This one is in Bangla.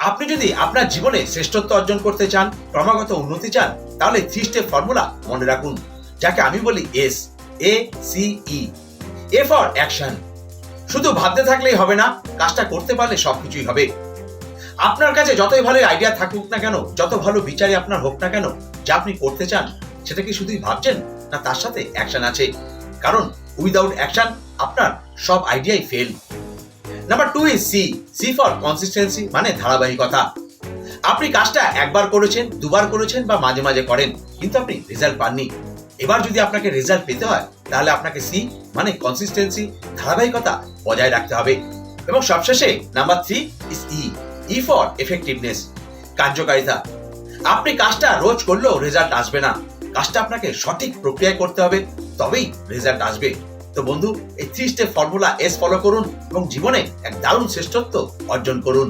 আপনি যদি আপনার জীবনে শ্রেষ্ঠত্ব অর্জন করতে চান, ক্রমাগত উন্নতি চান, তাহলে 3 স্টেপ ফর্মুলা মনে রাখুন, যাকে আমি বলি SACE। A for action. শুধু ভাবতে থাকলেই হবে না, কাজটা করতে পারলে সবকিছুই হবে। আপনার কাছে যতই ভালো আইডিয়া থাকুক না কেন, যত ভালো বিচারে আপনার হোক না কেন, যা আপনি করতে চান সেটা কি শুধুই ভাবছেন, না তার সাথে অ্যাকশন আছে? কারণ উইদাউট অ্যাকশন আপনার সব আইডিয়াই fail. Number 2 is C for consistency, মানে ধারাবাহিকতা। আপনি কাজটা একবার করেছেন, দুবার করেছেন বা মাঝে মাঝে করেন, কিন্তু আপনি রেজাল্ট পাননি। এবার যদি আপনাকে রেজাল্ট পেতে হয়, তাহলে আপনাকে সি মানে কনসিস্টেন্সি, ধারাবাহিকতা বজায় রাখতে হবে। এবং সবশেষে number 3 is E for effectiveness, কার্যকারিতা। আপনি কাজটা রোজ করলেও রেজাল্ট আসবে না, কাজটা আপনাকে সঠিক প্রক্রিয়ায় করতে হবে, তবেই রেজাল্ট আসবে। তো বন্ধু, এই 3 স্টেপ ফর্মুলা S ফলো করুন এবং জীবনে এক দারুণ শ্রেষ্ঠত্ব অর্জন করুন।